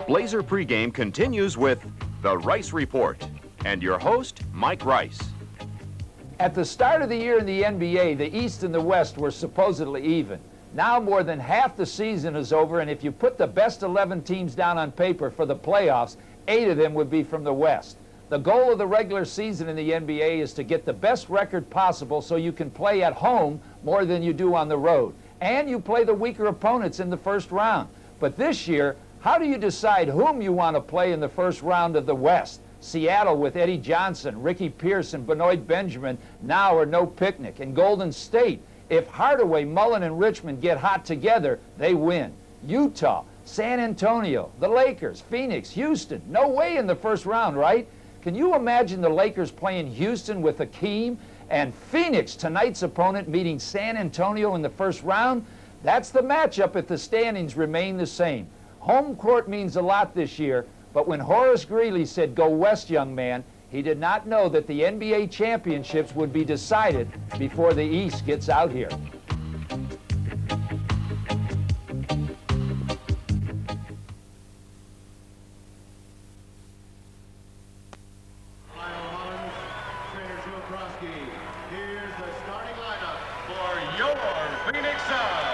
Blazer pregame continues with the Rice Report and your host, Mike Rice. At the start of the year in the NBA, the East and the West were supposedly even. Now more than half the season is over, and if you put the best 11 teams down on paper for the playoffs, 8 of them would be from the West. The goal of the regular season in the NBA is to get the best record possible so you can play at home more than you do on the road. And you play the weaker opponents in the first round. But this year, how do you decide whom you want to play in the first round of the West? Seattle with Eddie Johnson, Ricky Pierce, and Benoit Benjamin now are no picnic. And Golden State, if Hardaway, Mullen, and Richmond get hot together, they win. Utah, San Antonio, the Lakers, Phoenix, Houston, no way in the first round, right? Can you imagine the Lakers playing Houston with Hakeem and Phoenix, tonight's opponent, meeting San Antonio in the first round? That's the matchup if the standings remain the same. Home court means a lot this year, but when Horace Greeley said, "Go West, young man," he did not know that the NBA championships would be decided before the East gets out here. Here's the starting lineup for your Phoenix Suns.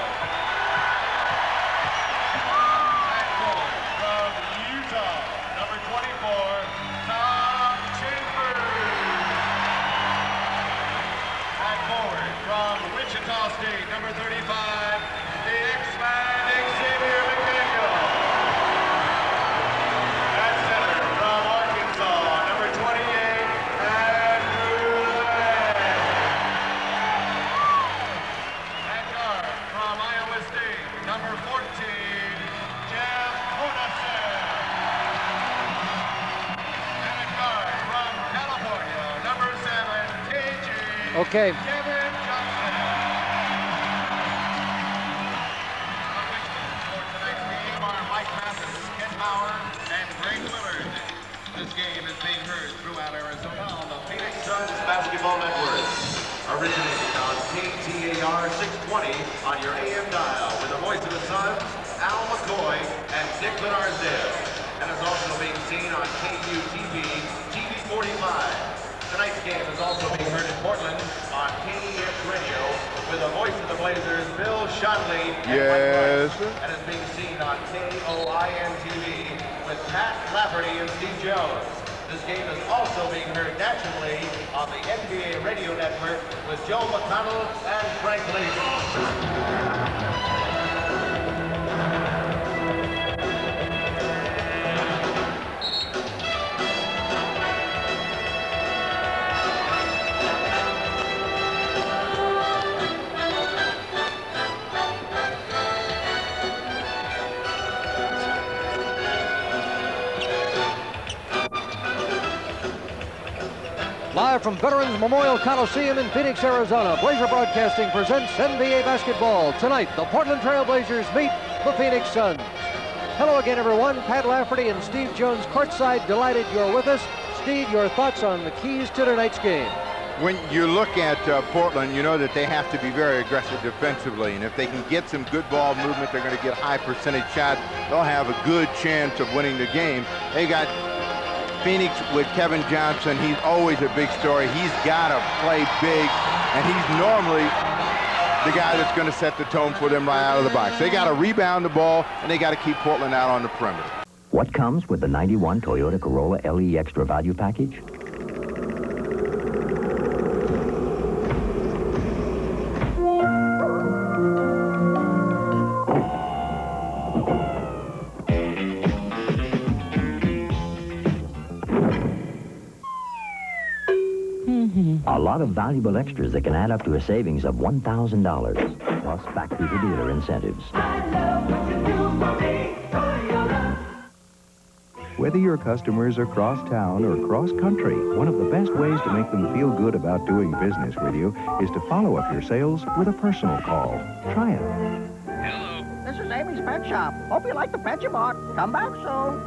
At forward from Utah, number 24, Tom Chambers. At forward from Wichita State, number 35, the X-Man Xavier McDaniel. At center from Arkansas, number 28, Andrew Lang. At guard from Iowa State, number 14, Jeff Hornacek. And at guard from California, number 7, KG Kevin Johnson. For tonight's game are Mike Mathis, Ken Bauer, and Greg Willard. This game is being heard throughout Arizona on the Phoenix Suns Basketball Network. Originating on KTAR 620 on your AM dial with the voice of the Suns, Al McCoy and Dick Lenarzell. And is also being seen on KUTV TV 45. Tonight's game is also being heard in Portland on KEX Radio with the voice of the Blazers, Bill Shotley and Mike Rice. And is being seen on KOIN TV with Pat Lafferty and Steve Jones. This game is also being heard nationally on the NBA Radio Network with Joe McConnell and Frank Lee. Live from Veterans Memorial Coliseum in Phoenix, Arizona, Blazer Broadcasting presents NBA basketball. Tonight, the Portland Trail Blazers meet the Phoenix Suns. Hello again, everyone. Pat Lafferty and Steve Jones courtside. Delighted you're with us. Steve, your thoughts on the keys to tonight's game? When you look at Portland, you know that they have to be very aggressive defensively, and if they can get some good ball movement, they're going to get high percentage shots. They'll have a good chance of winning the game. They got Phoenix with Kevin Johnson. He's always a big story. He's got to play big, and he's normally the guy that's going to set the tone for them right out of the box. They got to rebound the ball, and they got to keep Portland out on the perimeter. What comes with the 91 Toyota Corolla LE Extra Value Package? A lot of valuable extras that can add up to a savings of $1,000, plus back-to-the-dealer incentives. I love what you do for me, Toyota. Whether your customers are cross-town or cross-country, one of the best ways to make them feel good about doing business with you is to follow up your sales with a personal call. Try it. Hello. This is Amy's Pet Shop. Hope you like the pet you bought. Come back soon.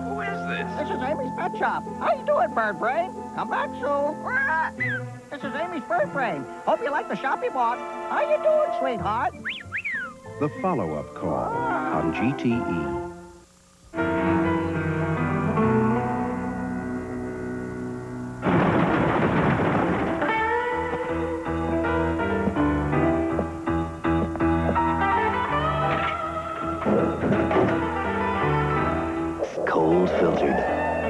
Who is this? This is Amy's Pet Shop. How you doing, Bird Brain? Come back soon. This is Amy's Bird Brain. Hope you like the shop you bought. How you doing, sweetheart? The follow-up call on GTE. Cold filtered,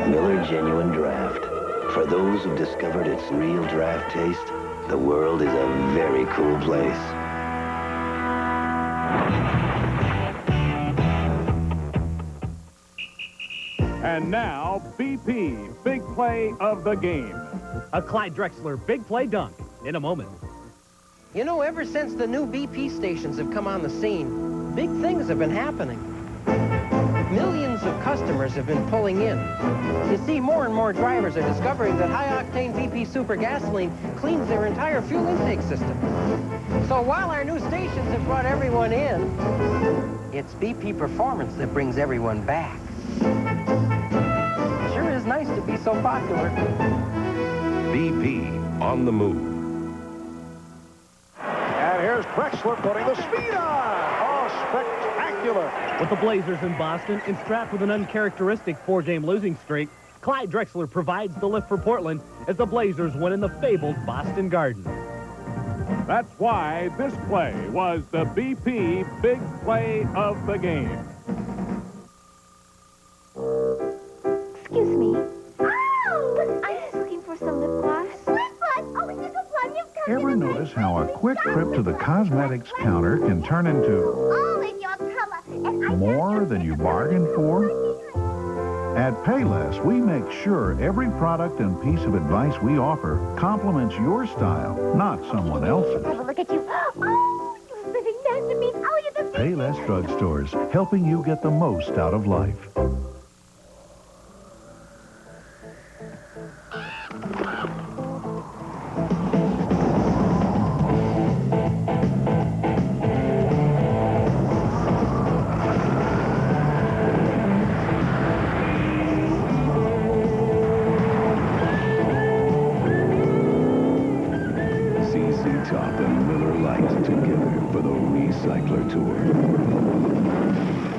Miller Genuine Draft. For those who've discovered its real draft taste, the world is a very cool place. And now, BP, big play of the game. A Clyde Drexler big play dunk in a moment. You know, ever since the new BP stations have come on the scene, big things have been happening. Millions of customers have been pulling in. You see, more and more drivers are discovering that high-octane BP Super Gasoline cleans their entire fuel intake system. So while our new stations have brought everyone in, it's BP Performance that brings everyone back. Sure is nice to be so popular. BP on the move. And here's Drexler putting the speed on. Oh, spectacular. With the Blazers in Boston and strapped with an uncharacteristic 4-game losing streak, Clyde Drexler provides the lift for Portland as the Blazers win in the fabled Boston Garden. That's why this play was the BP big play of the game. Excuse me. Oh, I'm just looking for some lip gloss. Lip gloss? Oh, it's just a plum. You've come Ever notice how a quick trip to the cosmetics counter can turn into all in your color. And I more than you bargained for? At Payless, we make sure every product and piece of advice we offer complements your style, not someone else's. have a look at you. Oh, you're living masterpiece. Oh, you're the Payless drugstores, helping you get the most out of life. Top and Miller Lite together for the Recycler Tour.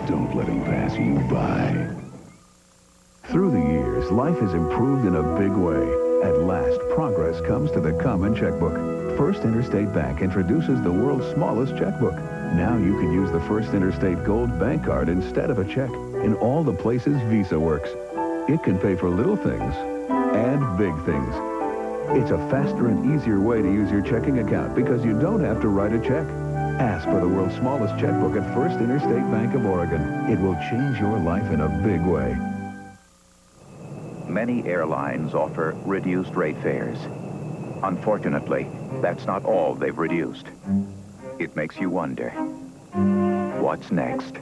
Don't let him pass you by. Through the years, life has improved in a big way. At last, progress comes to the common checkbook. First Interstate Bank introduces the world's smallest checkbook. Now you can use the First Interstate Gold Bank Card instead of a check in all the places Visa works. It can pay for little things and big things. It's a faster and easier way to use your checking account because you don't have to write a check. Ask for the world's smallest checkbook at First Interstate Bank of Oregon. It will change your life in a big way. Many airlines offer reduced rate fares. Unfortunately, that's not all they've reduced. It makes you wonder, what's next?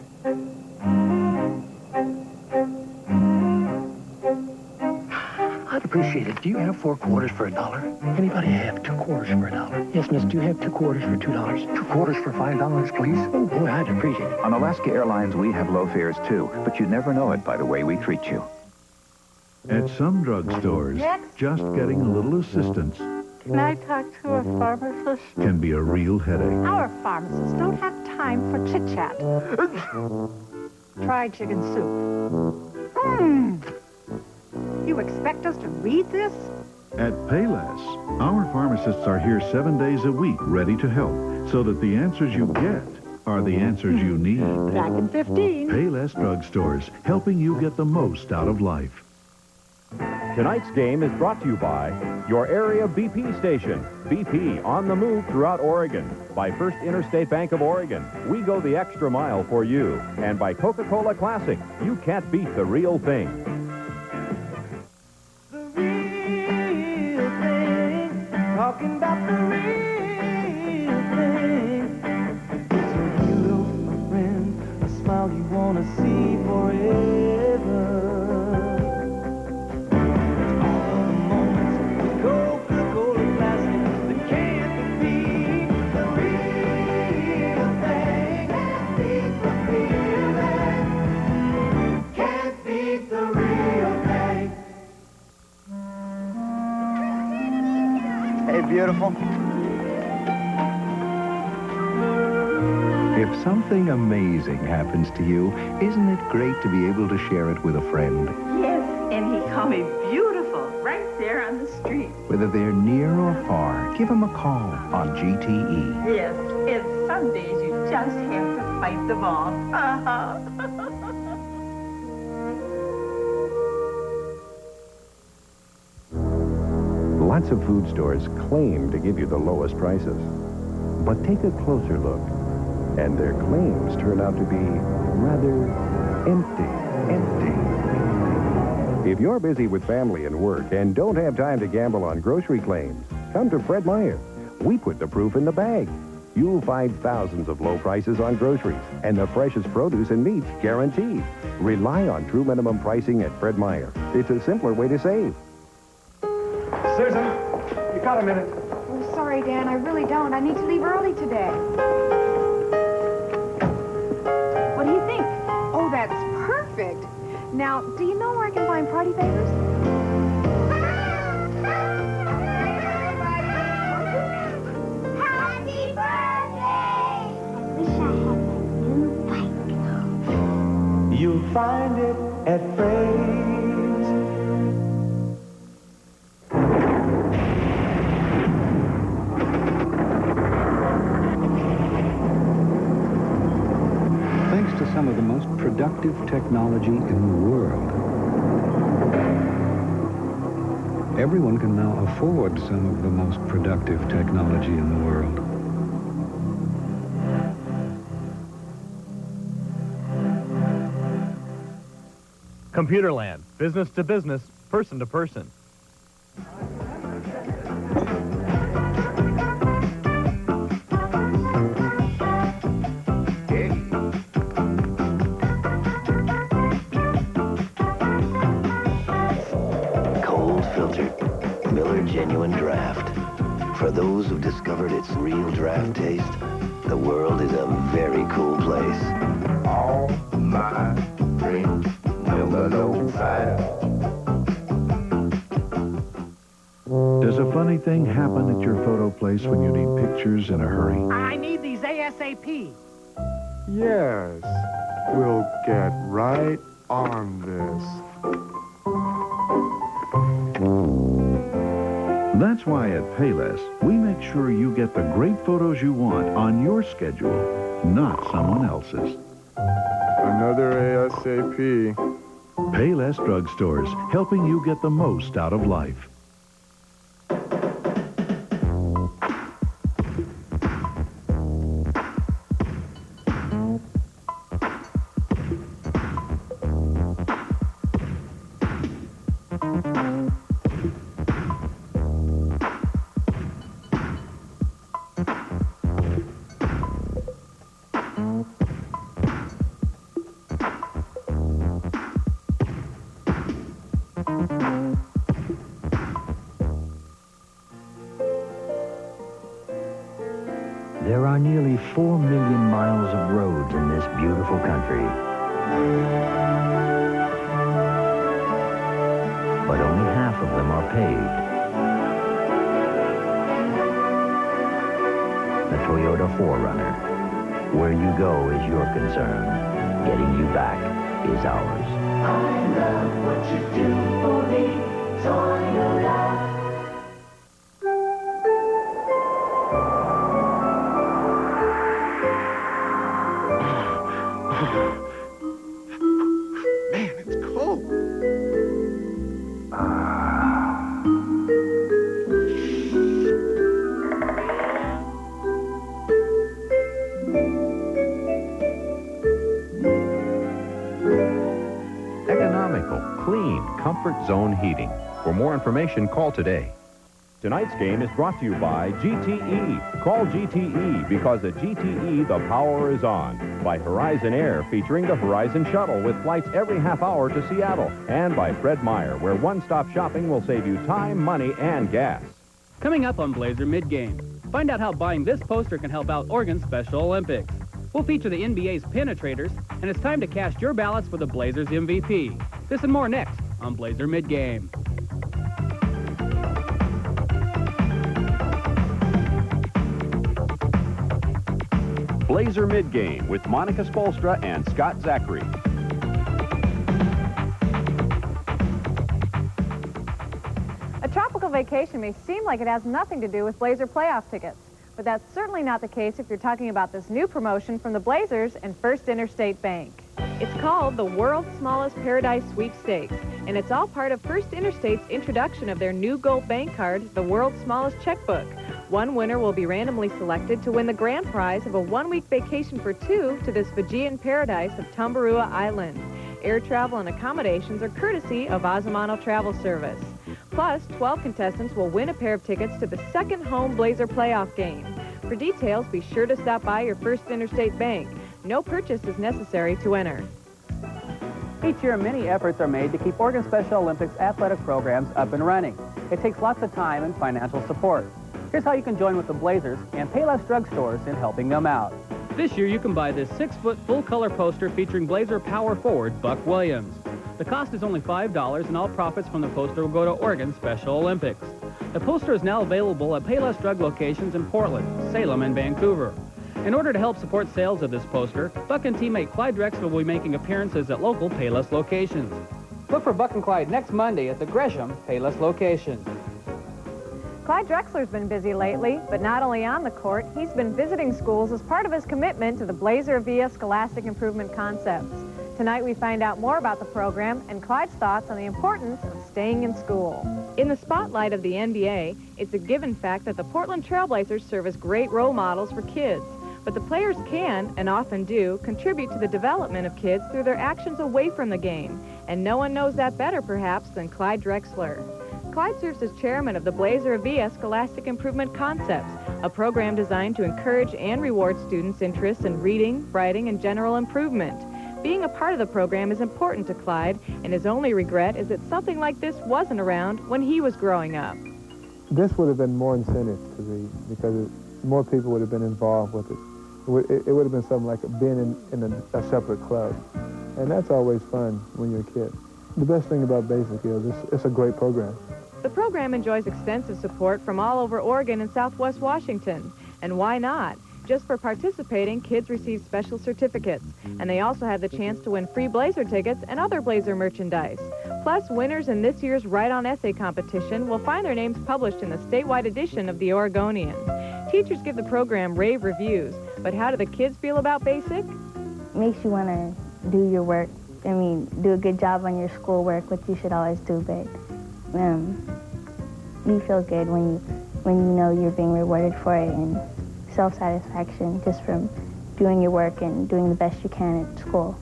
I'd appreciate it. Do you have 4 quarters for $1? Anybody have 2 quarters for $1? Yes, miss, do you have 2 quarters for $2? 2 quarters for $5, please? Oh, boy, I'd appreciate it. On Alaska Airlines, we have low fares too, but you'd never know it by the way we treat you. At some drugstores, just getting a little assistance Can I talk to a pharmacist? can be a real headache. Our pharmacists don't have time for chit-chat. Try chicken soup. You expect us to read this? At Payless, our pharmacists are here 7 days a week, ready to help, so that the answers you get are the answers you need. Back in 15. Payless drugstores, helping you get the most out of life. Tonight's game is brought to you by your area BP station. BP on the move throughout Oregon. By First Interstate Bank of Oregon. We go the extra mile for you. And by Coca-Cola Classic. You can't beat the real thing. Talking about the real thing. It's a real, my friend, a smile you want to see forever. All the moments with Coca-Cola Classic that can't be the real thing. Can't beat the real thing. Can't beat the real thing. Hey, beautiful. If something amazing happens to you, isn't it great to be able to share it with a friend? Yes, and he called me beautiful right there on the street. Whether they're near or far, give them a call on GTE. Yes, it's Some days you just have to fight them off. Lots of food stores claim to give you the lowest prices. But take a closer look, and their claims turn out to be rather empty. If you're busy with family and work and don't have time to gamble on grocery claims, come to Fred Meyer. We put the proof in the bag. You'll find thousands of low prices on groceries and the freshest produce and meats guaranteed. Rely on true minimum pricing at Fred Meyer. It's a simpler way to save. Susan, you got a minute? Oh, sorry, Dan. I really don't. I need to leave early today. What do you think? Oh, that's perfect. Now, do you know where I can find party favors? Happy birthday! I wish I had that new bike. You'll find it at Freddy's. Thanks to some of the most productive technology in the world, everyone can now afford some of the most productive technology in the world. Computerland, business to business, person to person. Cold filtered Miller Genuine Draft. For those who've discovered its real draft taste, the world is a very cool place. All my dreams, Miller Low Five. Does a funny thing happen at your photo place when you need pictures in a hurry? I need these ASAP. Yes, we'll get right on this. That's why at Payless, we make sure you get the great photos you want on your schedule, not someone else's. Another ASAP. Payless drugstores, helping you get the most out of life. There are nearly 4 million miles of roads in this beautiful country. But only half of them are paved. The Toyota 4Runner. Where you go is your concern. Getting you back is ours. I love what you do for me, Toyota. Man, it's cold. Economical, clean, comfort zone heating. For more information, call today. Tonight's game is brought to you by GTE. Call GTE because at GTE, the power is on. By Horizon Air, featuring the Horizon Shuttle with flights every half hour to Seattle. And by Fred Meyer, where one-stop shopping will save you time, money, and gas. Coming up on Blazer Mid-Game, find out how buying this poster can help out Oregon's Special Olympics. We'll feature the NBA's penetrators, and it's time to cast your ballots for the Blazers MVP. This and more next on Blazer Mid-Game. Blazer Mid-Game with Monica Spolstra and Scott Zachary. A tropical vacation may seem like it has nothing to do with Blazer playoff tickets. But that's certainly not the case if you're talking about this new promotion from the Blazers and First Interstate Bank. It's called the World's Smallest Paradise Sweepstakes, and it's all part of First Interstate's introduction of their new gold bank card, the World's Smallest Checkbook. One winner will be randomly selected to win the grand prize of a one-week vacation for two to this Fijian paradise of Tumbarua Island. Air travel and accommodations are courtesy of Azamano Travel Service. Plus, 12 contestants will win a pair of tickets to the second home Blazer playoff game. For details, be sure to stop by your First Interstate Bank. No purchase is necessary to enter. Each year, many efforts are made to keep Oregon Special Olympics athletic programs up and running. It takes lots of time and financial support. Here's how you can join with the Blazers and Payless drugstores in helping them out. This year, you can buy this 6-foot full-color poster featuring Blazer power forward Buck Williams. The cost is only $5, and all profits from the poster will go to Oregon Special Olympics. The poster is now available at Payless Drug locations in Portland, Salem, and Vancouver. In order to help support sales of this poster, Buck and teammate Clyde Drexler will be making appearances at local Payless locations. Look for Buck and Clyde next Monday at the Gresham Payless location. Clyde Drexler's been busy lately, but not only on the court, he's been visiting schools as part of his commitment to the Blazer via Scholastic Improvement Concepts. Tonight we find out more about the program and Clyde's thoughts on the importance of staying in school. In the spotlight of the NBA, it's a given fact that the Portland Trailblazers serve as great role models for kids. But the players can, and often do, contribute to the development of kids through their actions away from the game. And no one knows that better, perhaps, than Clyde Drexler. Clyde serves as chairman of the Blazer via Scholastic Improvement Concepts, a program designed to encourage and reward students' interest in reading, writing, and general improvement. Being a part of the program is important to Clyde, and his only regret is that something like this wasn't around when he was growing up. This would have been more incentive to read because more people would have been involved with it. It would have been something like being in a separate club. And that's always fun when you're a kid. The best thing about Basic is it's a great program. The program enjoys extensive support from all over Oregon and Southwest Washington. And why not? Just for participating, kids receive special certificates, and they also have the chance to win free Blazer tickets and other Blazer merchandise. Plus, winners in this year's Write-On Essay competition will find their names published in the statewide edition of the Oregonian. Teachers give the program rave reviews, but how do the kids feel about Basic? Makes you want to do your work. I mean, do a good job on your schoolwork, which you should always do, but you feel good when you know you're being rewarded for it, and self-satisfaction just from doing your work and doing the best you can at school.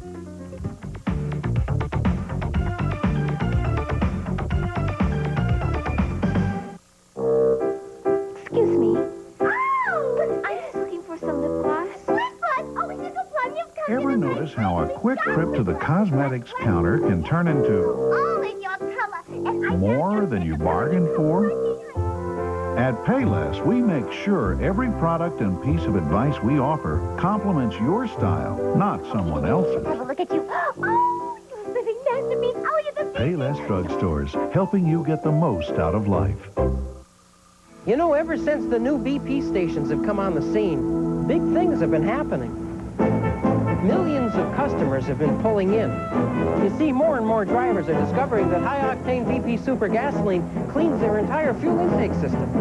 Excuse me. Oh, I'm just looking for some lip gloss. Lip gloss? Oh, is this a plum you've come Ever notice how a quick trip to the cosmetics counter can turn into all in your color? And more than you bargained for? At Payless, we make sure every product and piece of advice we offer complements your style, not someone else's. have a look at you. Oh, you're the living masterpiece. Oh, you're the Payless drugstores, helping you get the most out of life. You know, ever since the new BP stations have come on the scene, big things have been happening. Millions of customers have been pulling in. You see, more and more drivers are discovering that high-octane BP Super Gasoline cleans their entire fuel intake system.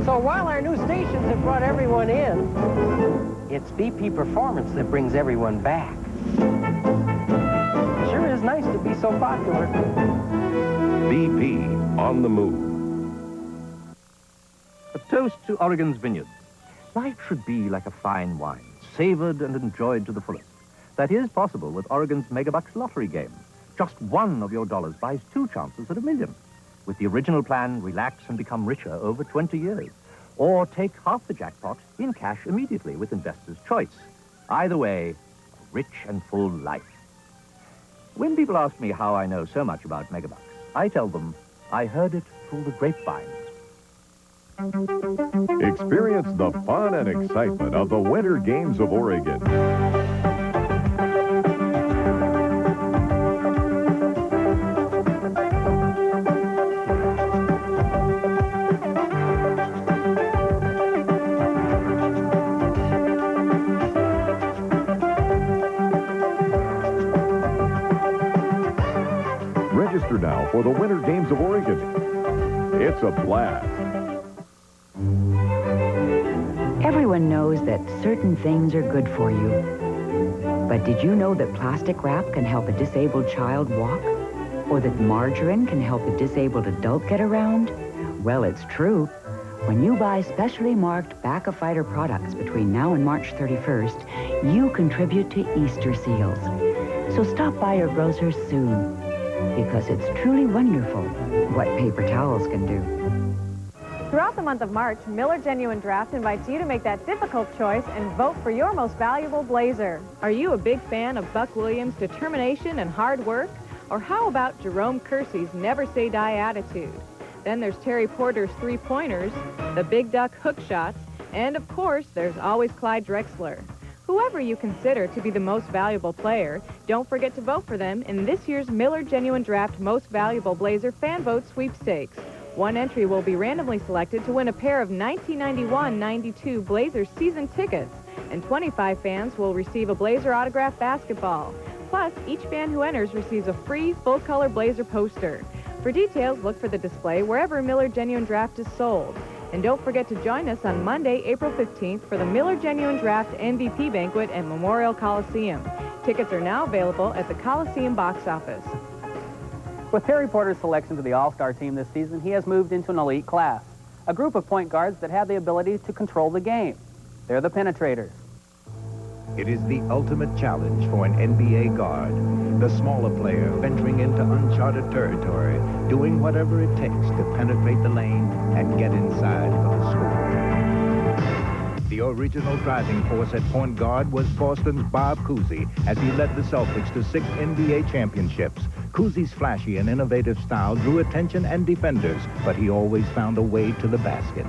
So while our new stations have brought everyone in, it's BP Performance that brings everyone back. Sure is nice to be so popular. BP on the move. A toast to Oregon's vineyards. Life should be like a fine wine, savored and enjoyed to the fullest. That is possible with Oregon's Megabucks lottery game. Just one of your dollars buys 2 chances at $1 million. With the original plan, relax and become richer over 20 years. Or take half the jackpot in cash immediately with Investor's Choice. Either way, a rich and full life. When people ask me how I know so much about Megabucks, I tell them I heard it through the grapevines. Experience the fun and excitement of the Winter Games of Oregon. Register now for the Winter Games of Oregon. It's a blast. Everyone knows that certain things are good for you. But did you know that plastic wrap can help a disabled child walk? Or that margarine can help a disabled adult get around? Well, it's true. When you buy specially marked Back-A-Fighter products between now and March 31st, you contribute to Easter seals. So stop by your grocer's soon, because it's truly wonderful what paper towels can do. Throughout the month of March, Miller Genuine Draft invites you to make that difficult choice and vote for your most valuable blazer. Are you a big fan of Buck Williams' determination and hard work? Or how about Jerome Kersey's never say die attitude? Then there's Terry Porter's three-pointers, the Big Duck hook shots, and of course, there's always Clyde Drexler. Whoever you consider to be the most valuable player, don't forget to vote for them in this year's Miller Genuine Draft Most Valuable Blazer Fan Vote Sweepstakes. One entry will be randomly selected to win a pair of 1991-92 Blazers season tickets, and 25 fans will receive a Blazer autographed basketball. Plus, each fan who enters receives a free full-color Blazer poster. For details, look for the display wherever Miller Genuine Draft is sold. And don't forget to join us on Monday, April 15th for the Miller Genuine Draft MVP Banquet at Memorial Coliseum. Tickets are now available at the Coliseum box office. With Terry Porter's selection to the All-Star team this season, he has moved into an elite class, a group of point guards that have the ability to control the game. They're the penetrators. It is the ultimate challenge for an NBA guard, the smaller player venturing into uncharted territory, doing whatever it takes to penetrate the lane and get inside for the score. The original driving force at point guard was Boston's Bob Cousy as he led the Celtics to 6 NBA championships. Cousy's flashy and innovative style drew attention and defenders, but he always found a way to the basket.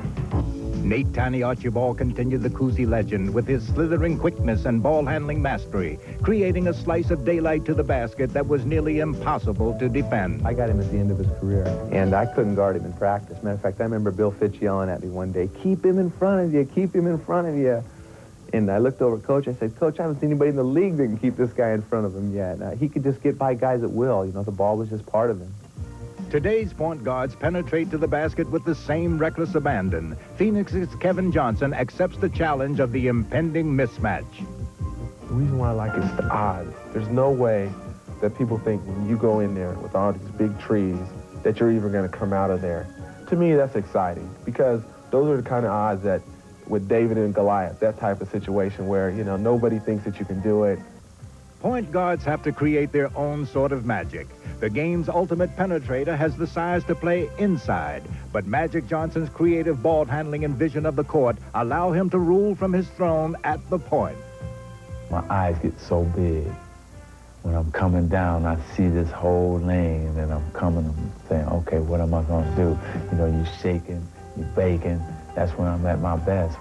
Nate Tiny Archibald continued the Cousy legend with his slithering quickness and ball-handling mastery, creating a slice of daylight to the basket that was nearly impossible to defend. I got him at the end of his career, and I couldn't guard him in practice. Matter of fact, I remember Bill Fitch yelling at me one day, "Keep him in front of you, keep him in front of you." And I looked over at Coach, I said, "Coach, I haven't seen anybody in the league that can keep this guy in front of him yet." He could just get by guys at will. You know, the ball was just part of him. Today's point guards penetrate to the basket with the same reckless abandon. Phoenix's Kevin Johnson accepts the challenge of the impending mismatch. The reason why I like it is the odds. There's no way that people think when you go in there with all these big trees that you're even going to come out of there. To me, that's exciting because those are the kind of odds that with David and Goliath, that type of situation where, you know, nobody thinks that you can do it. Point guards have to create their own sort of magic. The game's ultimate penetrator has the size to play inside, but Magic Johnson's creative ball handling and vision of the court allow him to rule from his throne at the point. My eyes get so big. When I'm coming down, I see this whole lane, and I'm saying, okay, what am I going to do? You know, you're shaking, you're baking. That's when I'm at my best.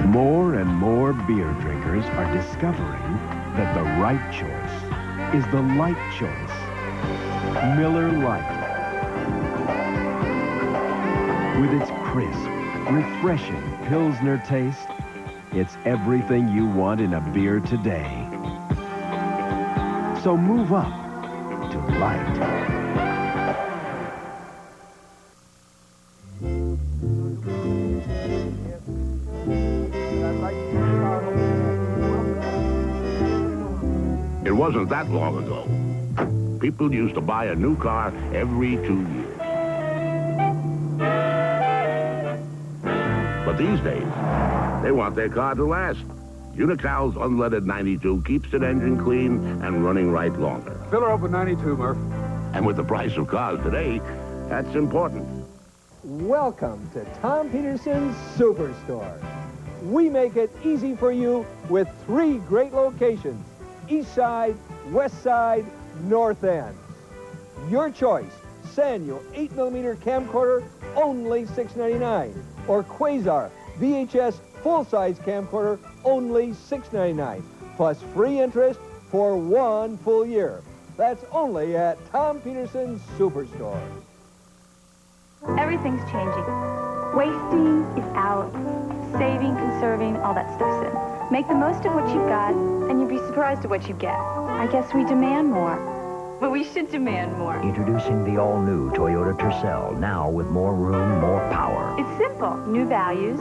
More and more beer drinkers are discovering that the right choice is the light choice. Miller Lite. With its crisp, refreshing Pilsner taste, it's everything you want in a beer today. So move up to light. It wasn't that long ago. People used to buy a new car every 2 years. But these days, they want their car to last. Unical's unleaded 92 keeps the engine clean and running right longer. Fill her up with 92, Murph. And with the price of cars today, that's important. Welcome to Tom Peterson's Superstore. We make it easy for you with 3 great locations: East Side, West Side, North End. Your choice: Sanyo 8mm camcorder, only $6.99, or Quasar VHS full-size camcorder, only $6.99, plus free interest for 1 full year. That's only at Tom Peterson's Superstore. Everything's changing. Wasting is out. Saving, conserving, all that stuff's in. Make the most of what you've got, and you'll be surprised at what you get. I guess we demand more. But we should demand more. Introducing the all-new Toyota Tercel, now with more room, more power. It's simple. New values,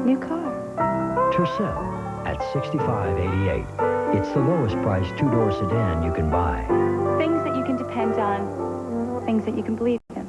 new car. Tercel at $65.88. It's the lowest priced two-door sedan you can buy. Things that you can depend on, things that you can believe in.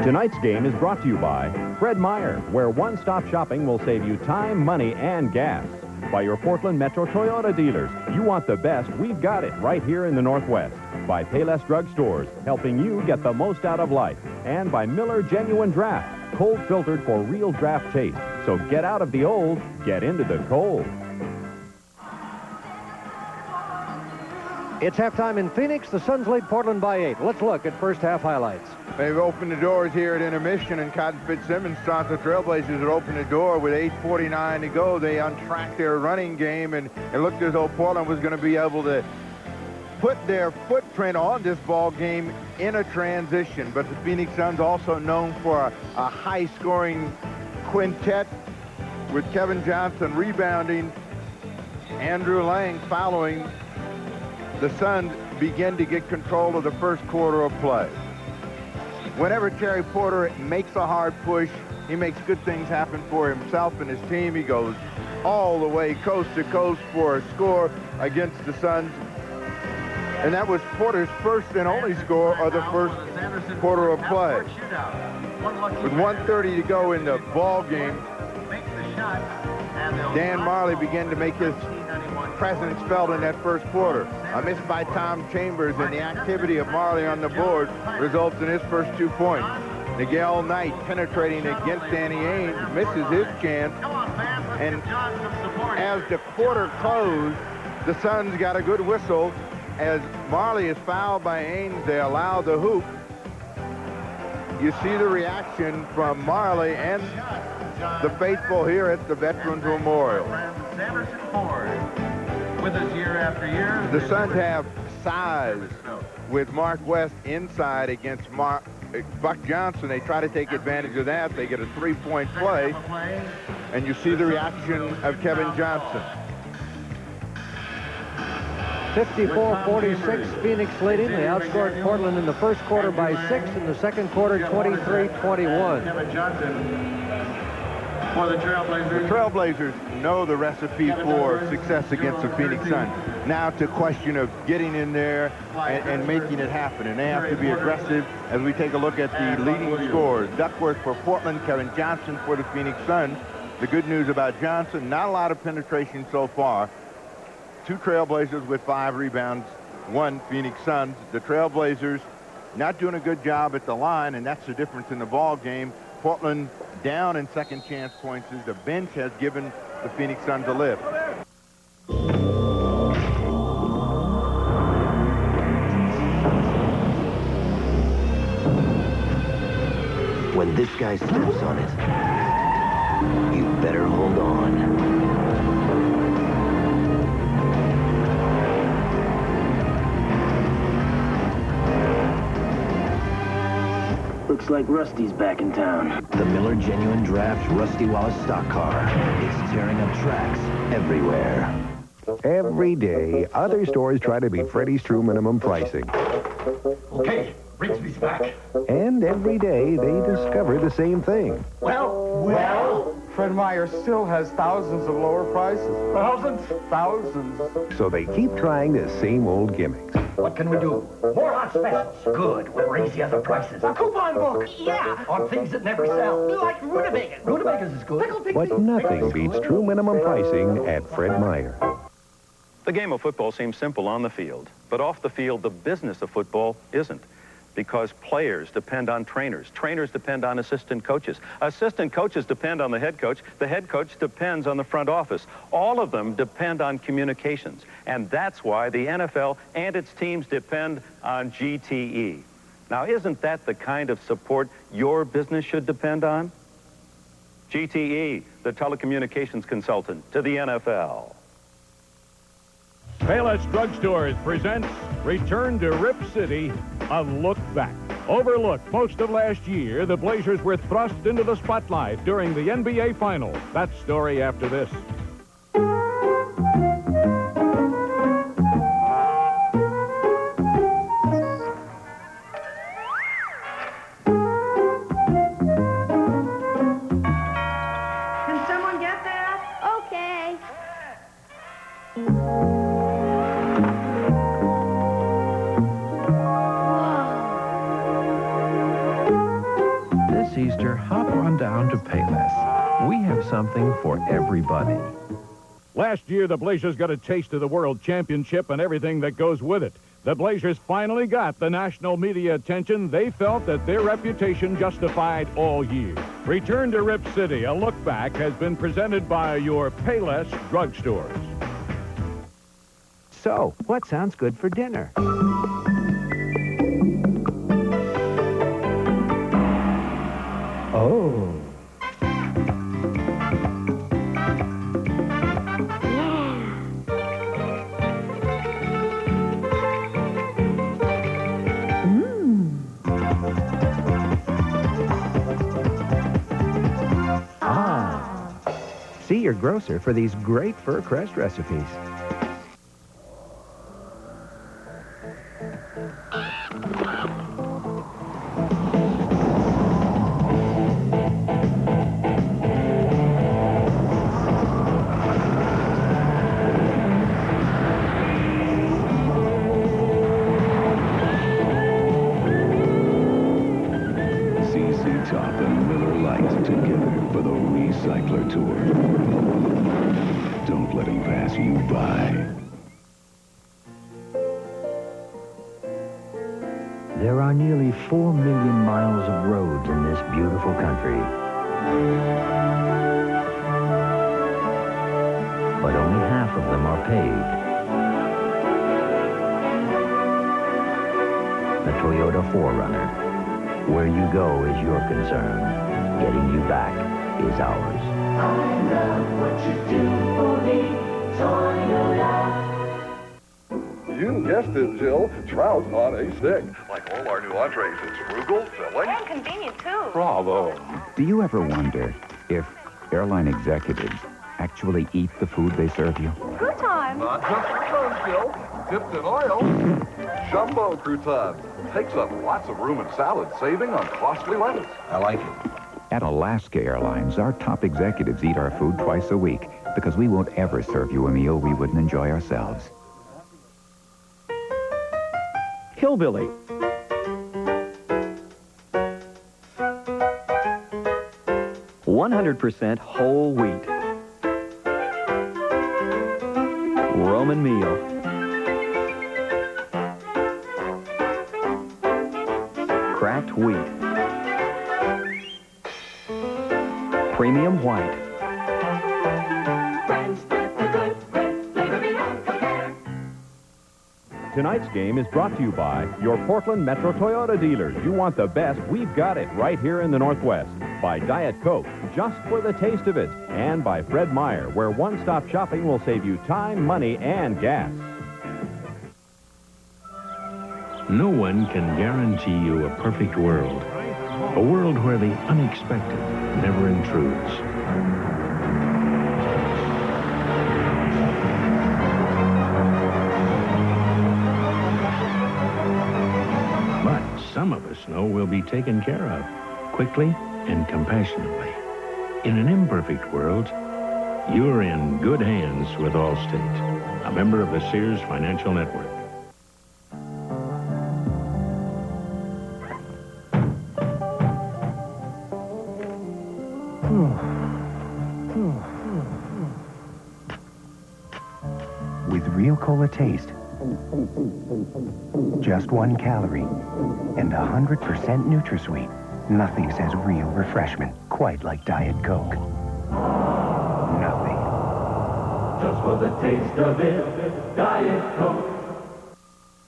Tonight's game is brought to you by Fred Meyer, where one-stop shopping will save you time, money, and gas. By your Portland Metro Toyota dealers. You want the best, we've got it right here in the Northwest. By Payless Drug Stores, helping you get the most out of life. And by Miller Genuine Draft, cold filtered for real draft taste. So get out of the old, get into the cold. It's halftime in Phoenix. The Suns lead Portland by 8. Let's look at first half highlights. They've opened the doors here at intermission, and Cotton Fitzsimmons thought the Trailblazers had opened the door with 8:49 to go. They untracked their running game, and it looked as though Portland was going to be able to put their footprint on this ball game in a transition. But the Phoenix Suns also known for a high-scoring quintet with Kevin Johnson rebounding, Andrew Lang following. The Suns begin to get control of the first quarter of play. Whenever Terry Porter makes a hard push, he makes good things happen for himself and his team. He goes all the way coast to coast for a score against the Suns. And that was Porter's first and only score of the first quarter of play. With 1:30 to go in the ball game, Dan Marley began to make his presence felt in that first quarter. A miss by Tom Chambers, and the activity of Marley on the board results in his first 2 points. Miguel Knight penetrating against Danny Ainge, misses his chance, and as the quarter closed, the Suns got a good whistle. As Marley is fouled by Ainge, they allow the hoop. You see the reaction from Marley and the faithful here at the Veterans Memorial. With us year after year. The Suns have size with Mark West inside against Buck Johnson. They try to take advantage of that. They get a three-point play, and you see the reaction of Kevin Johnson. 54-46, Phoenix leading. They outscored Portland in the first quarter by 6, in the second quarter 23-21. Kevin Johnson for the Trailblazers. The Trailblazers know the recipe for success against the Phoenix Suns. Now it's a question of getting in there and making it happen, and they have to be aggressive as we take a look at the leading scorers. Duckworth for Portland, Kevin Johnson for the Phoenix Suns. The good news about Johnson, not a lot of penetration so far. 2 Trailblazers with 5 rebounds, 1 Phoenix Suns. The Trailblazers not doing a good job at the line, and that's the difference in the ball game. Portland down in second chance points. The bench has given the Phoenix Suns a lift. When this guy steps on it, you better hold on. Looks like Rusty's back in town. The Miller Genuine Draft Rusty Wallace stock car. It's tearing up tracks everywhere. Every day, other stores try to beat Freddie's True Minimum pricing. Okay, Rigsby's back. And every day, they discover the same thing. Well? Fred Meyer still has thousands of lower prices. Thousands? Thousands. So they keep trying the same old gimmicks. What can we do? More hot specials. Good. We'll raise the other prices. A coupon book. Yeah. On things that never sell. Like Rutabagas. Rutabagas is good. But nothing beats True Minimum pricing at Fred Meyer. The game of football seems simple on the field, but off the field, the business of football isn't. Because players depend on trainers. Trainers depend on assistant coaches. Assistant coaches depend on the head coach. The head coach depends on the front office. All of them depend on communications. And that's why the NFL and its teams depend on GTE. Now, isn't that the kind of support your business should depend on? GTE, the telecommunications consultant to the NFL. Payless Drugstores presents Return to Rip City, a look back. Overlooked most of last year, the Blazers were thrust into the spotlight during the NBA Finals. That story after this. this Easter, hop on down to Payless. We have something for everybody. Last year, the Blazers got a taste of the World Championship and everything that goes with it. The Blazers finally got the national media attention they felt that their reputation justified all year. Return to Rip City, a look back, has been presented by your Payless drugstores. So, what sounds good for dinner? Oh. See your grocer for these great fur crust recipes. CC Top and Miller Lite together for the Recycler Tour. Don't let him pass you by. There are nearly 4 million miles of roads in this beautiful country. But only half of them are paved. The Toyota 4Runner. Where you go is your concern. Getting you back is ours. I love what you do for me, Toyota. You guessed it, Jill. Trout on a stick. Like all our new entrees, it's frugal, filling, And convenient, too. bravo. Do you ever wonder if airline executives actually eat the food they serve you? Croutons. Not just croutons, Jill. Dipped in oil. Jumbo croutons. Takes up lots of room in salad, saving on costly lettuce. I like it. At Alaska Airlines, our top executives eat our food twice a week because we won't ever serve you a meal we wouldn't enjoy ourselves. Hillbilly. "100% whole wheat. Roman meal. Cracked wheat. Premium white. Tonight's game is brought to you by your Portland Metro Toyota dealers. You want the best, we've got it right here in the Northwest. By Diet Coke, just for the taste of it. And by Fred Meyer, where one-stop shopping will save you time, money, and gas. No one can guarantee you a perfect world. A world where the unexpected never intrudes. But some of us know we'll be taken care of, quickly and compassionately. In an imperfect world, you're in good hands with Allstate, a member of the Sears Financial Network. With real cola taste, just 1 calorie, and 100% NutraSweet. Nothing says real refreshment quite like Diet Coke. Nothing. Just for the taste of it, Diet Coke.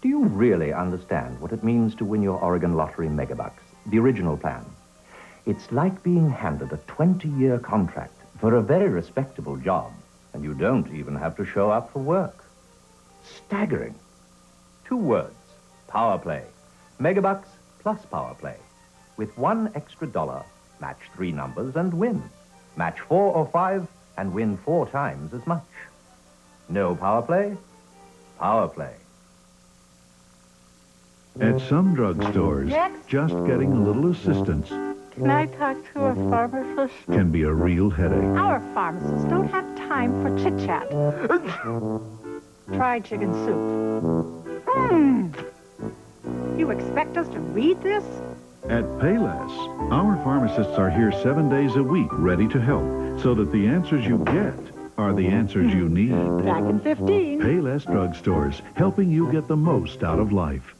Do you really understand what it means to win your Oregon Lottery Megabucks, the original plan? It's like being handed a 20-year contract for a very respectable job, and you don't even have to show up for work. Staggering. 2 words, power play. Megabucks plus power play. With $1 extra, match 3 numbers and win. Match 4 or 5 and win 4 times as much. No power play? Power play. At some drugstores, just getting a little assistance Can I talk to a pharmacist? can be a real headache. Our pharmacists don't have time for chit-chat. Try chicken soup. You expect us to read this? At Payless, our pharmacy pharmacists are here 7 days a week, ready to help, so that the answers you get are the answers you need. Back in 15. Payless Drugstores, helping you get the most out of life.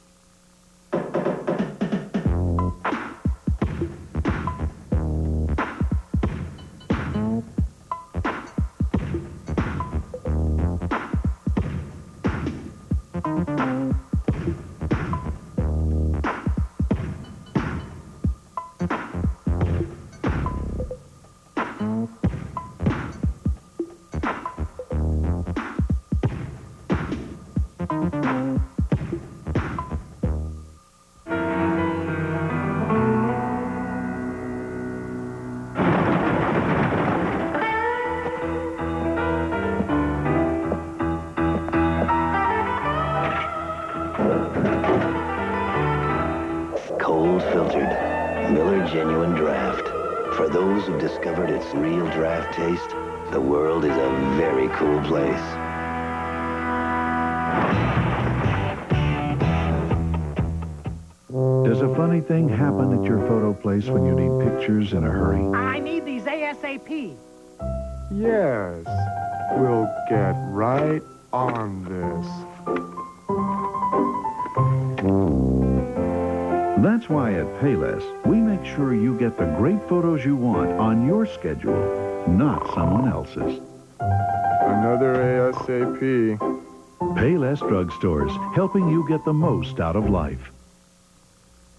Cold filtered, Miller Genuine Draft. For those who've discovered its real draft taste, the world is a very cool place. Does a funny thing happen at your photo place when you need pictures in a hurry? I need these ASAP. Yes, we'll get right on this. That's why at Payless, we make sure you get the great photos you want on your schedule, not someone else's. Another ASAP. Payless Drugstores, helping you get the most out of life.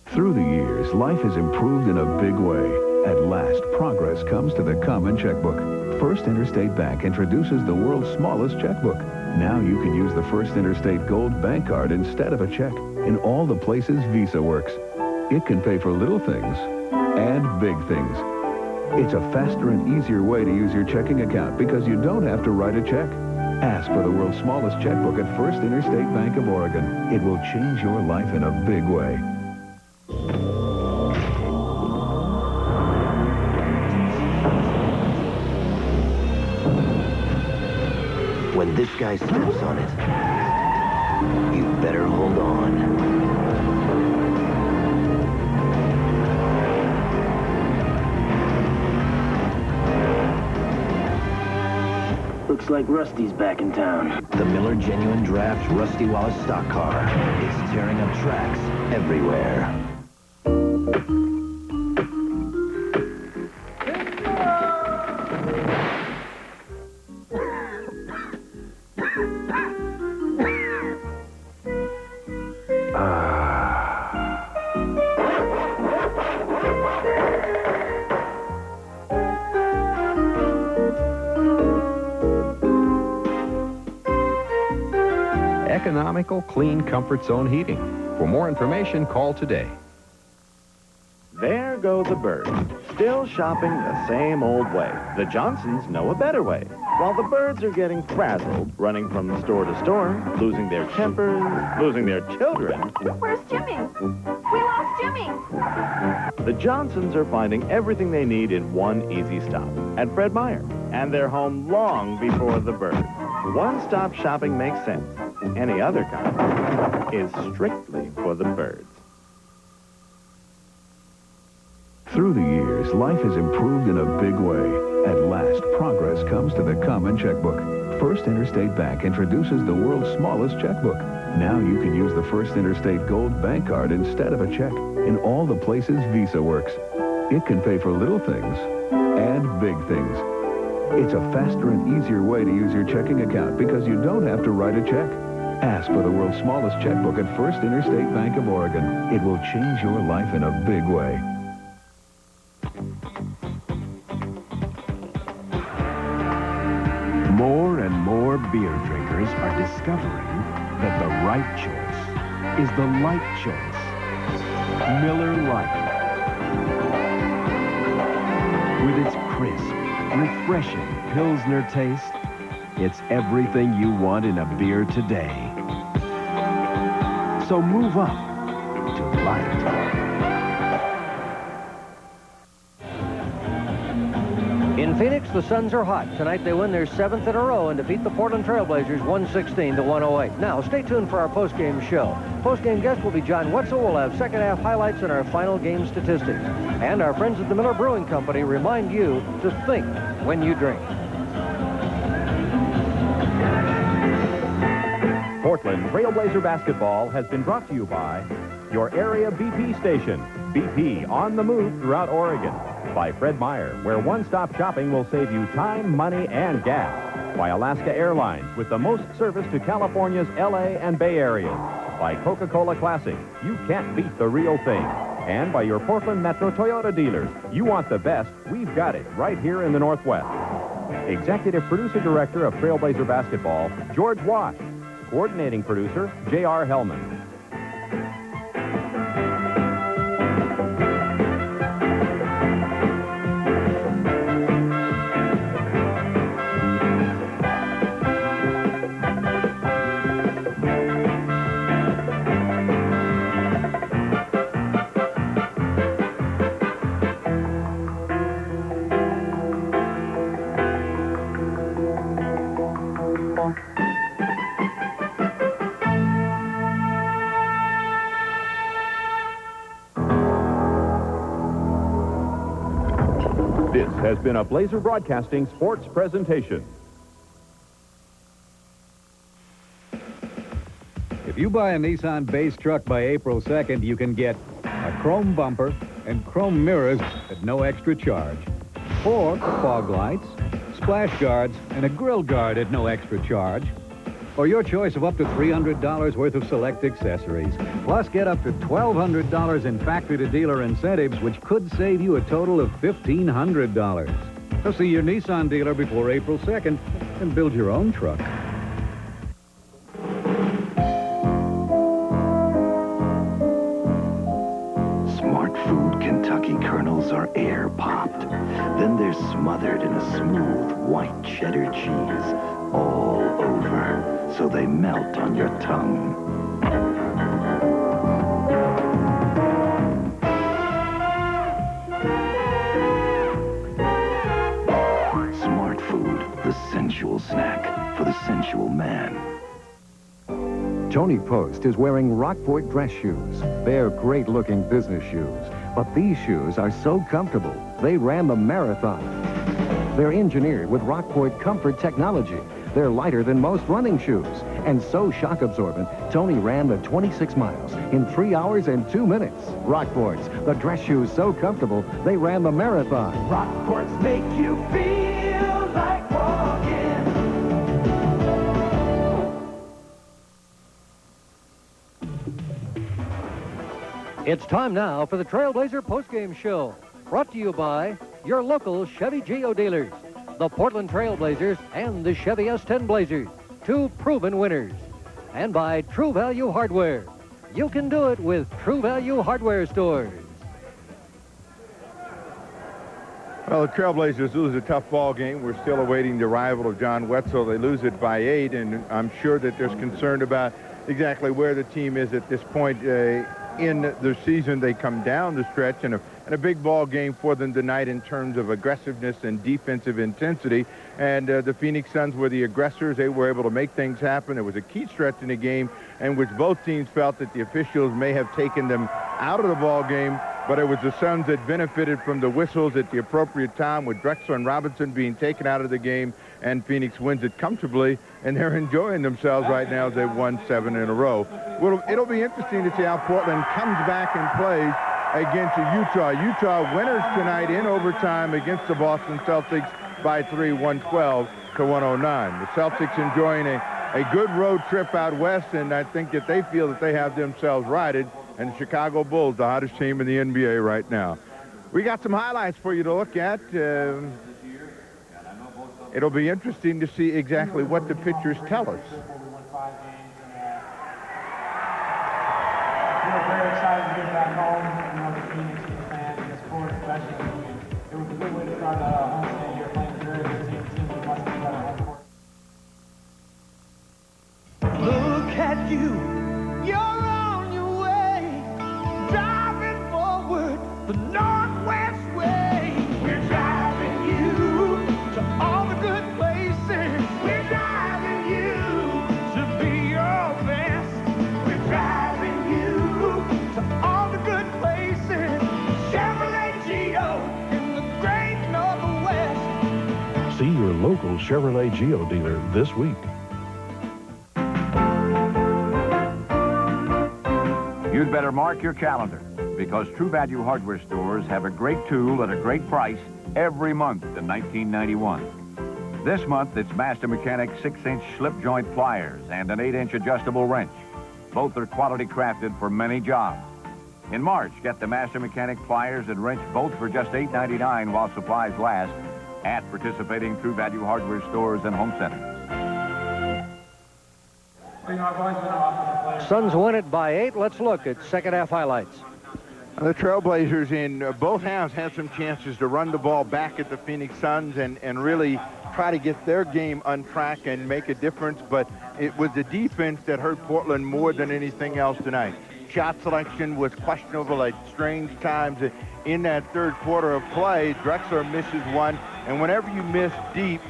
Through the years, life has improved in a big way. At last, progress comes to the common checkbook. First Interstate Bank introduces the world's smallest checkbook. Now you can use the First Interstate Gold Bank Card instead of a check in all the places Visa works. It can pay for little things and big things. It's a faster and easier way to use your checking account because you don't have to write a check. Ask for the world's smallest checkbook at First Interstate Bank of Oregon. It will change your life in a big way. When this guy steps on it, you better hold on. Looks like Rusty's back in town. The Miller Genuine Draft Rusty Wallace stock car is tearing up tracks everywhere. Economical, clean, comfort zone heating. For more information, call today. There go the birds, still shopping the same old way. The Johnsons know a better way. While the birds are getting frazzled, running from store to store, losing their tempers, losing their children. Where's Jimmy? We lost Jimmy. The Johnsons are finding everything they need in one easy stop at Fred Meyer. And they're home long before the birds. One-stop shopping makes sense. Any other kind is strictly for the birds. Through the years, life has improved in a big way. At last, progress comes to the common checkbook. First Interstate Bank introduces the world's smallest checkbook. Now you can use the First Interstate Gold Bank Card instead of a check in all the places Visa works. It can pay for little things and big things. It's a faster and easier way to use your checking account because you don't have to write a check. Ask for the world's smallest checkbook at First Interstate Bank of Oregon. It will change your life in a big way. More and more beer drinkers are discovering that the right choice is the light choice. Miller Lite. With its crisp, refreshing Pilsner taste, it's everything you want in a beer today. So move up to light. In Phoenix, the Suns are hot. Tonight they win their 7th in a row and defeat the Portland Trailblazers 116-108. Now, stay tuned for our postgame show. Postgame guest will be John Wetzel. We'll have second half highlights and our final game statistics. And our friends at the Miller Brewing Company remind you to think when you drink. Portland Trailblazer basketball has been brought to you by your area BP station. BP on the move throughout Oregon. By Fred Meyer, where one-stop shopping will save you time, money, and gas. By Alaska Airlines, with the most service to California's LA and Bay Areas. By Coca-Cola Classic, you can't beat the real thing. And by your Portland Metro Toyota dealers. You want the best, we've got it right here in the Northwest. Executive Producer Director of Trailblazer Basketball, George Watt. Coordinating Producer, J.R. Hellman. This has been a Blazer Broadcasting sports presentation. If you buy a Nissan base truck by April 2nd, you can get a chrome bumper and chrome mirrors at no extra charge. Or fog lights, splash guards, and a grill guard at no extra charge. Or your choice of up to $300 worth of select accessories. Plus, get up to $1,200 in factory-to-dealer incentives, which could save you a total of $1,500. So see your Nissan dealer before April 2nd and build your own truck. Smart Food Kentucky kernels are air-popped. Then they're smothered in a smooth white cheddar cheese all over, so they melt on your tongue. Smart Food, the sensual snack for the sensual man. Tony Post is wearing Rockport dress shoes. They're great-looking business shoes, but these shoes are so comfortable, they ran the marathon. They're engineered with Rockport comfort technology. They're lighter than most running shoes, and so shock-absorbent, Tony ran the 26 miles in 3 hours and 2 minutes. Rockports, the dress shoes so comfortable, they ran the marathon. Rockports make you feel like walking. It's time now for the Trailblazer postgame show, brought to you by your local Chevy Geo dealers, the Portland Trailblazers and the Chevy S10 Blazers, two proven winners, and by True Value Hardware. You can do it with True Value Hardware stores. Well, the Trailblazers lose a tough ball game. We're still awaiting the arrival of John Wetzel. They lose it by 8, and I'm sure that there's concern about exactly where the team is at this point in the season. They come down the stretch, and a big ball game for them tonight in terms of aggressiveness and defensive intensity. And the Phoenix Suns were the aggressors. They were able to make things happen. It was a key stretch in the game in which both teams felt that the officials may have taken them out of the ball game, but it was the Suns that benefited from the whistles at the appropriate time, with Drexler and Robinson being taken out of the game, and Phoenix wins it comfortably, and they're enjoying themselves right now as they've won 7 in a row. Well, it'll be interesting to see how Portland comes back and plays against Utah. Utah winners tonight in overtime against the Boston Celtics by 3, 112 to 109. The Celtics enjoying a good road trip out west, and I think that they feel that they have themselves righted, and the Chicago Bulls, the hottest team in the NBA right now. We got some highlights for you to look at. It'll be interesting to see exactly what the pitchers tell us. We're very excited to get back home. You know, the Phoenix fans and the sport especially. It was a good way to start a homestand here, playing a very good team. It seems we must be better home court. Look at you, you're on your way, driving forward the Northwest way. We're driving you local Chevrolet Geo dealer this week. You'd better mark your calendar, because True Value hardware stores have a great tool at a great price every month in 1991. This month, it's Master Mechanic 6-inch slip joint pliers and an 8-inch adjustable wrench. Both are quality crafted for many jobs. In March, get the Master Mechanic pliers and wrench both for just $8.99 while supplies last at participating True Value hardware stores and home centers. Suns won it by 8. Let's look at second half highlights. The Trailblazers in both halves had some chances to run the ball back at the Phoenix Suns and really try to get their game on track and make a difference, but it was the defense that hurt Portland more than anything else tonight. Shot selection was questionable at strange times. In that third quarter of play, Drexler misses one, and whenever you miss deep,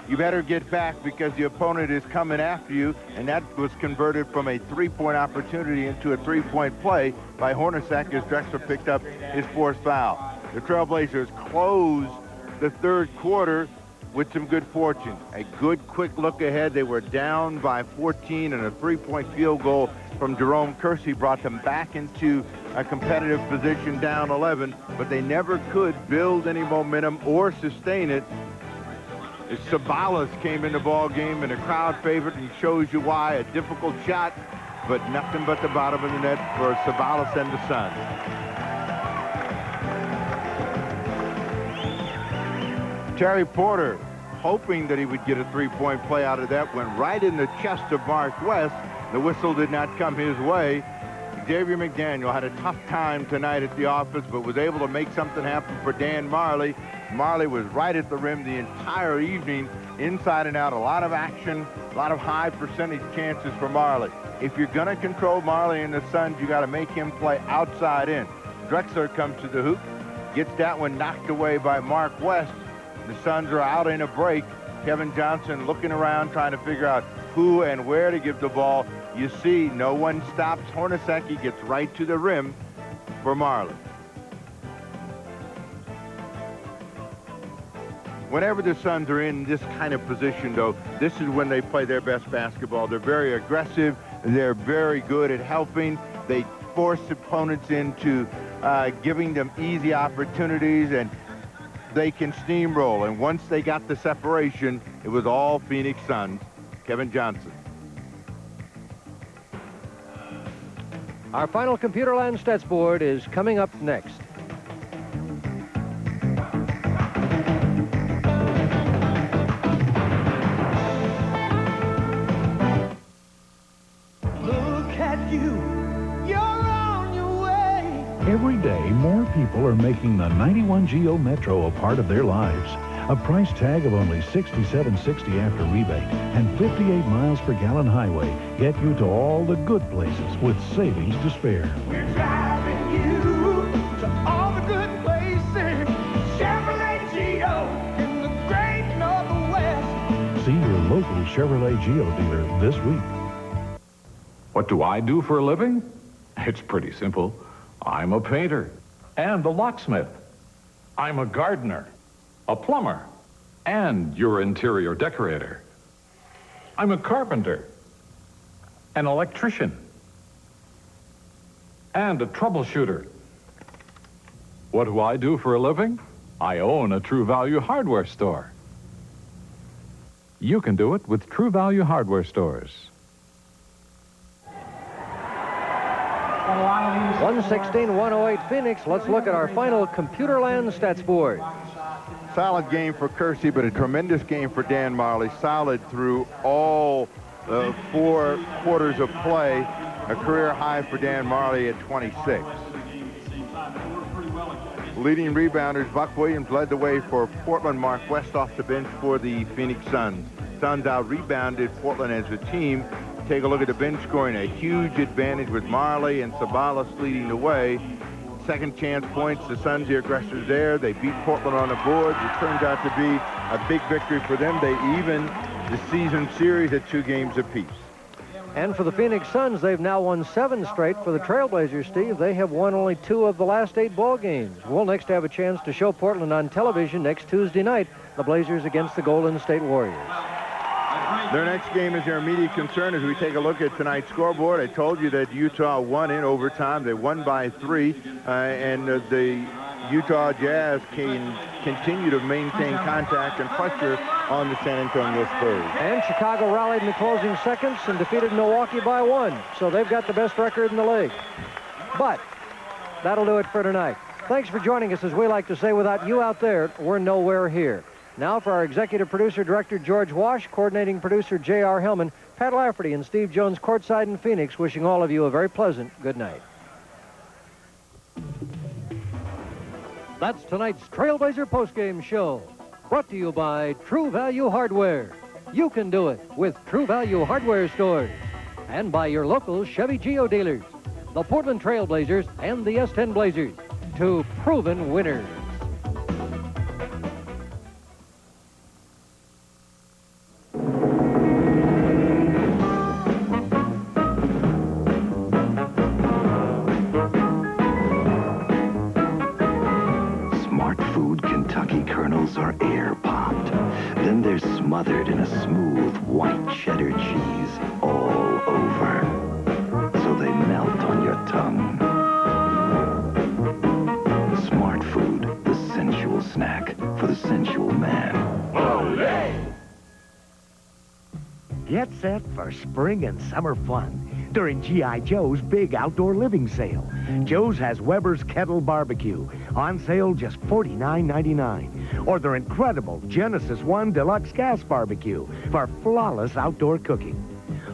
you better get back because the opponent is coming after you, and that was converted from a three-point opportunity into a three-point play by Hornacek as Drexler picked up his fourth foul. The Trailblazers closed the third quarter with some good fortune. A good quick look ahead. They were down by 14, and a three-point field goal from Jerome Kersey brought them back into a competitive position down 11, but they never could build any momentum or sustain it. As Sabalas came in the ball game and a crowd favorite, and shows you why. A difficult shot, but nothing but the bottom of the net for Sabalas and the Suns. Terry Porter, hoping that he would get a three-point play out of that, went right in the chest of Mark West. The whistle did not come his way. Xavier McDaniel had a tough time tonight at the office, but was able to make something happen for Dan Marley. Marley was right at the rim the entire evening, inside and out. A lot of action, a lot of high percentage chances for Marley. If you're going to control Marley and the Suns, you got to make him play outside in. Drexler comes to the hoop, gets that one knocked away by Mark West. The Suns are out in a break. Kevin Johnson looking around, trying to figure out who and where to give the ball. You see, no one stops Hornacek. He gets right to the rim for Marley. Whenever the Suns are in this kind of position, though, this is when they play their best basketball. They're very aggressive. They're very good at helping. They force opponents into giving them easy opportunities, and they can steamroll. And once they got the separation, it was all Phoenix Suns. Kevin Johnson. Our final Computerland stats board is coming up next. Look at you. You're on your way. Every day, more people are making the 91 Geo Metro a part of their lives. A price tag of only $67.60 after rebate and 58 miles per gallon highway get you to all the good places with savings to spare. We're driving you to all the good places. Chevrolet Geo in the great Northwest. See your local Chevrolet Geo dealer this week. What do I do for a living? It's pretty simple. I'm a painter and a locksmith. I'm a gardener, a plumber, and your interior decorator. I'm a carpenter, an electrician, and a troubleshooter. What do I do for a living? I own a True Value hardware store. You can do it with True Value hardware stores. 116-108 Phoenix. Let's look at our final Computerland stats board. Solid game for Kersey, but a tremendous game for Dan Marley. Solid through all 4 quarters of play. A career high for Dan Marley at 26. Leading rebounders, Buck Williams led the way for Portland. Mark West off the bench for the Phoenix Suns. Suns out-rebounded Portland as a team. Take a look at the bench scoring. A huge advantage with Marley and Sabalas leading the way. Second chance points, the Suns, the aggressors there. They beat Portland on the boards. It turns out to be a big victory for them. They even the season series at 2 games apiece. And for the Phoenix Suns, they've now won 7 straight. For the Trailblazers, Steve, they have won only 2 of the last 8 ball games. We'll next have a chance to show Portland on television next Tuesday night, the Blazers against the Golden State Warriors. Their next game is their immediate concern as we take a look at tonight's scoreboard. I told you that Utah won in overtime. They won by 3, and the Utah Jazz can continue to maintain contact and pressure on the San Antonio Spurs. And Chicago rallied in the closing seconds and defeated Milwaukee by 1. So they've got the best record in the league. But that'll do it for tonight. Thanks for joining us. As we like to say, without you out there, we're nowhere here. Now for our executive producer, director George Wash, coordinating producer J.R. Hillman, Pat Lafferty and Steve Jones courtside in Phoenix, wishing all of you a very pleasant good night. That's tonight's Trailblazer postgame show, brought to you by True Value Hardware. You can do it with True Value Hardware stores and by your local Chevy Geo dealers, the Portland Trailblazers and the S10 Blazers, 2 proven winners. Are air popped. Then they're smothered in a smooth white cheddar cheese all over, so they melt on your tongue. Smart Food, the sensual snack for the sensual man. Olé! Get set for spring and summer fun during G.I. Joe's big outdoor living sale. Joe's has Weber's Kettle Barbecue, on sale just $49.99. Or their incredible Genesis 1 Deluxe Gas Barbecue for flawless outdoor cooking.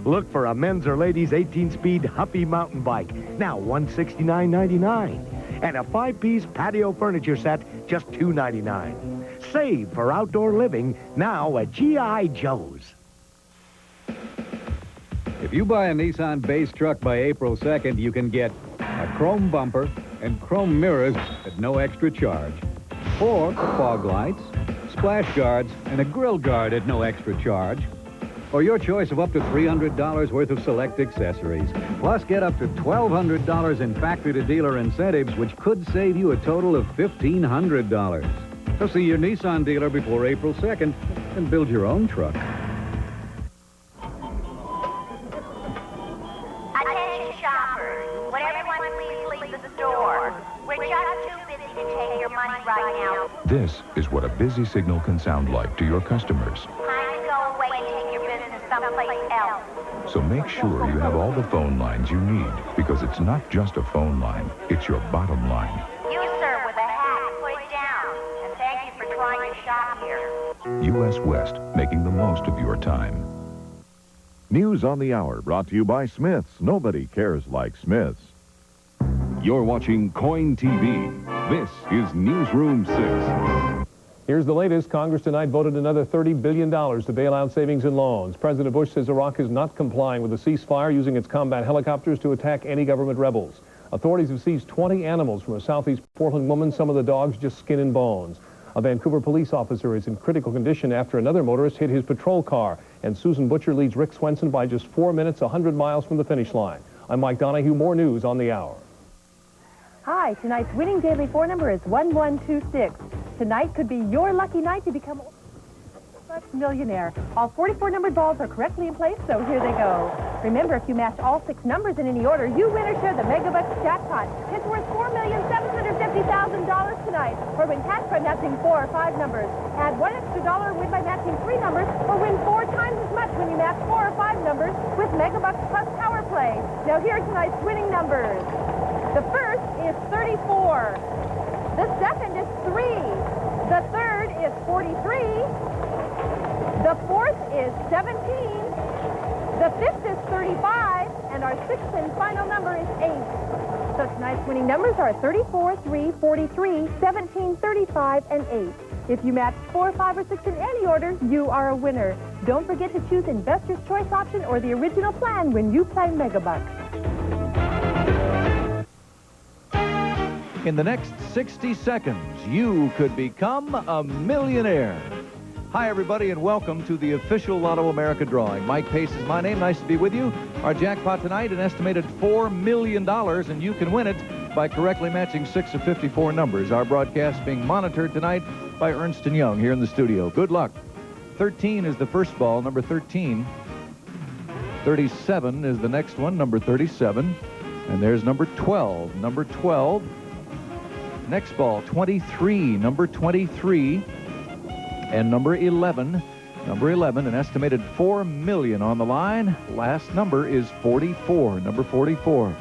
Look for a men's or ladies' 18-speed Huffy mountain bike, now $169.99. And a 5-piece patio furniture set, just $2.99. Save for outdoor living now at G.I. Joe's. If you buy a Nissan base truck by April 2nd, you can get a chrome bumper and chrome mirrors at no extra charge, or fog lights, splash guards, and a grill guard at no extra charge, or your choice of up to $300 worth of select accessories. Plus, get up to $1,200 in factory-to-dealer incentives, which could save you a total of $1,500. So see your Nissan dealer before April 2nd and build your own truck. Attention shoppers, would everyone please leave the store? We're just too busy to take your money right now. This is what a busy signal can sound like to your customers. Kindly go away and take your business someplace else. So make sure you have all the phone lines you need, because it's not just a phone line, it's your bottom line. You, sir, with a hat, put it down. And thank you for trying to shop here. U.S. West, making the most of your time. News on the Hour, brought to you by Smith's. Nobody cares like Smith's. You're watching KOIN TV. This is Newsroom 6. Here's the latest. Congress tonight voted another $30 billion to bail out savings and loans. President Bush says Iraq is not complying with the ceasefire, using its combat helicopters to attack anti-government rebels. Authorities have seized 20 animals from a southeast Portland woman, some of the dogs just skin and bones. A Vancouver police officer is in critical condition after another motorist hit his patrol car. And Susan Butcher leads Rick Swenson by just 4 minutes, 100 miles from the finish line. I'm Mike Donahue. More news on the hour. Hi, tonight's winning daily 4 number is 1126. Tonight could be your lucky night to become a millionaire. All 44 numbered balls are correctly in place, so here they go. Remember, if you match all 6 numbers in any order, you win or share the Megabucks jackpot. It's worth $4,750,000 tonight. Or win cash by matching 4 or 5 numbers. Add $1 extra, win by matching 3 numbers, or win 4 times as much when you match 4 or 5 numbers with Megabucks plus Power Play. Now here are tonight's winning numbers. The first is 34. The second is 3. The third is 43. The fourth is 17. The fifth is 35. And our sixth and final number is 8. So tonight's winning numbers are 34, 3, 43, 17, 35, and 8. If you match 4, 5, or 6 in any order, you are a winner. Don't forget to choose Investor's Choice option or the original plan when you play Megabucks. In the next 60 seconds, you could become a millionaire. Hi, everybody, and welcome to the official Lotto America drawing. Mike Pace is my name. Nice to be with you. Our jackpot tonight, an estimated $4 million, and you can win it by correctly matching 6 of 54 numbers. Our broadcast being monitored tonight by Ernst & Young here in the studio. Good luck. 13 is the first ball, number 13. 37 is the next one, number 37. And there's number 12. Number 12. Next ball, 23, number 23. And number 11, an estimated $4 million on the line. Last number is 44, number 44.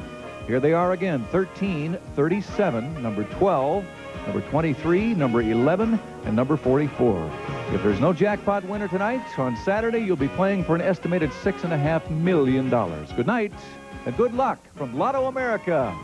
Here they are again, 13, 37, number 12, number 23, number 11, and number 44. If there's no jackpot winner tonight, on Saturday you'll be playing for an estimated $6.5 million. Good night, and good luck from Lotto America.